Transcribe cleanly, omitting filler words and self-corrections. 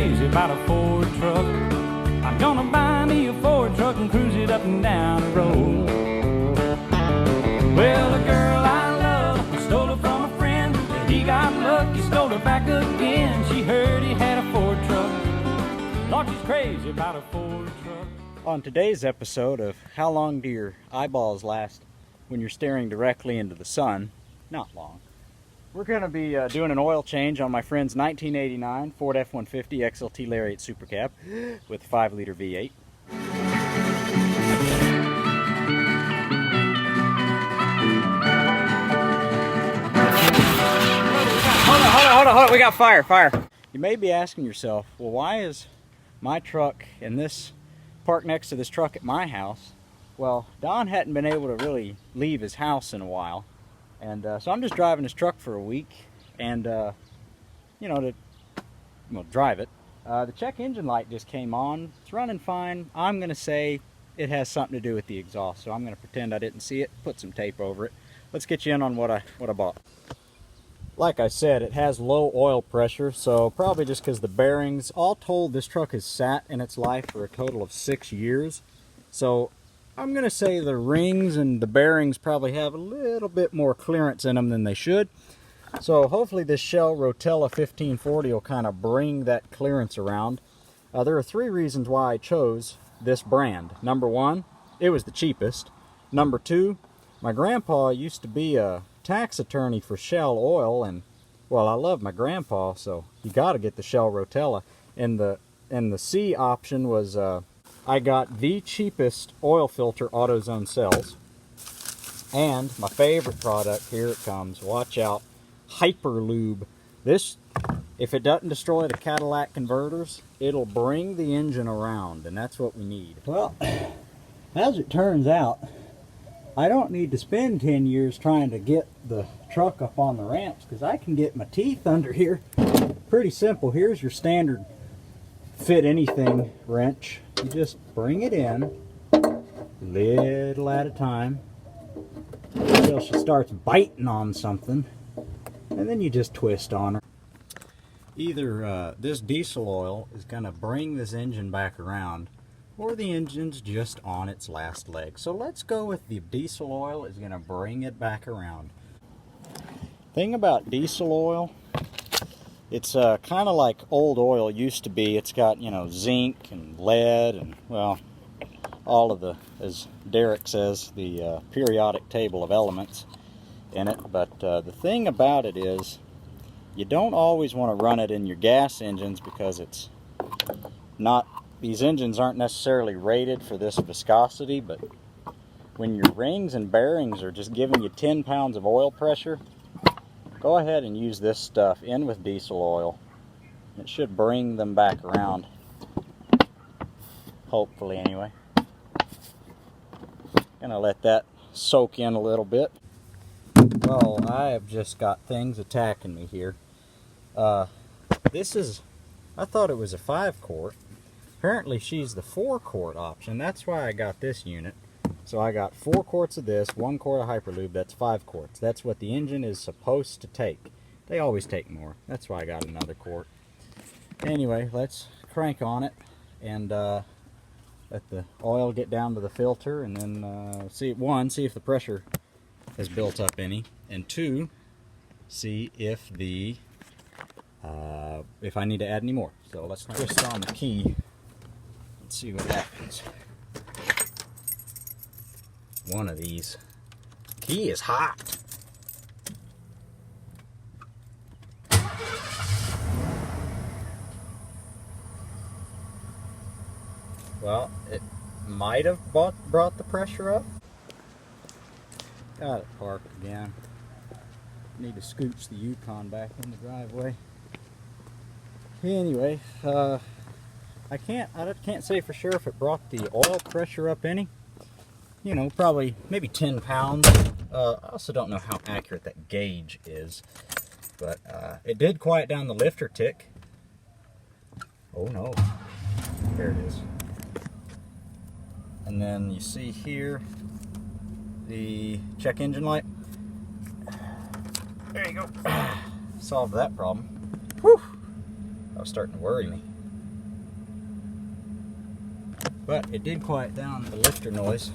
crazy about a Ford truck. I'm gonna buy me a Ford truck and cruise it up and down the road. Well, the girl I love stole her from a friend. He got lucky, stole her back again. She heard he had a Ford truck. Lord, she's crazy about a Ford truck. On today's episode of How Long Do Your Eyeballs Last When You're Staring Directly into the Sun? Not long. We're going to be doing an oil change on my friend's 1989 Ford F-150 XLT Lariat SuperCab with 5-liter V8. Hold on, we got fire. You may be asking yourself, well, why is my truck and this parked next to this truck at my house? Well, Don hadn't been able to really leave his house in a while. And so I'm just driving his truck for a week and, to drive it. The check engine light just came on. It's running fine. I'm going to say it has something to do with the exhaust. So I'm going to pretend I didn't see it, put some tape over it. Let's get you in on what I bought. Like I said, it has low oil pressure, so probably just because the bearings, all told, this truck has sat in its life for a total of 6 years. So I'm going to say the rings and the bearings probably have a little bit more clearance in them than they should. So hopefully this Shell Rotella 1540 will kind of bring that clearance around. There are 3 reasons why I chose this brand. Number 1, it was the cheapest. Number 2, my grandpa used to be a tax attorney for Shell Oil, and well, I love my grandpa, so you got to get the Shell Rotella. And the C option was I got the cheapest oil filter AutoZone sells. And my favorite product, here it comes, watch out, Hyperlube. This, if it doesn't destroy the Cadillac converters, it'll bring the engine around, and that's what we need. Well, as it turns out, I don't need to spend 10 years trying to get the truck up on the ramps, because I can get my teeth under here. Pretty simple. Here's your standard fit anything wrench. You just bring it in, little at a time, until she starts biting on something, and then you just twist on her. Either this diesel oil is going to bring this engine back around, or the engine's just on its last leg. So let's go with the diesel oil is going to bring it back around. Thing about diesel oil, it's kind of like old oil used to be. It's got, zinc and lead and, well, all of the, as Derek says, the periodic table of elements in it. But the thing about it is, you don't always want to run it in your gas engines because it's not, these engines aren't necessarily rated for this viscosity, but when your rings and bearings are just giving you 10 pounds of oil pressure, go ahead and use this stuff in with diesel oil. It should bring them back around. Hopefully, anyway. Gonna let that soak in a little bit. Well, I have just got things attacking me here. This is, I thought it was a 5-quart. Apparently she's the 4-quart option. That's why I got this unit. So I got 4 quarts of this, 1 quart of Hyperlube. That's 5 quarts. That's what the engine is supposed to take. They always take more. That's why I got another quart. Anyway, let's crank on it and let the oil get down to the filter, and then see if the pressure has built up any, and 2, see if the if I need to add any more. So let's twist on the key. Let's see what happens. One of these. Key is hot. Well, it might have brought the pressure up. Got it parked again. Need to scooch the Yukon back in the driveway. Anyway, I can't say for sure if it brought the oil pressure up any. Probably maybe 10 pounds. I also don't know how accurate that gauge is, but it did quiet down the lifter tick. Oh no, there it is. And then you see here the check engine light. There you go. Solved that problem. Whew. That was starting to worry me. But it did quiet down the lifter noise.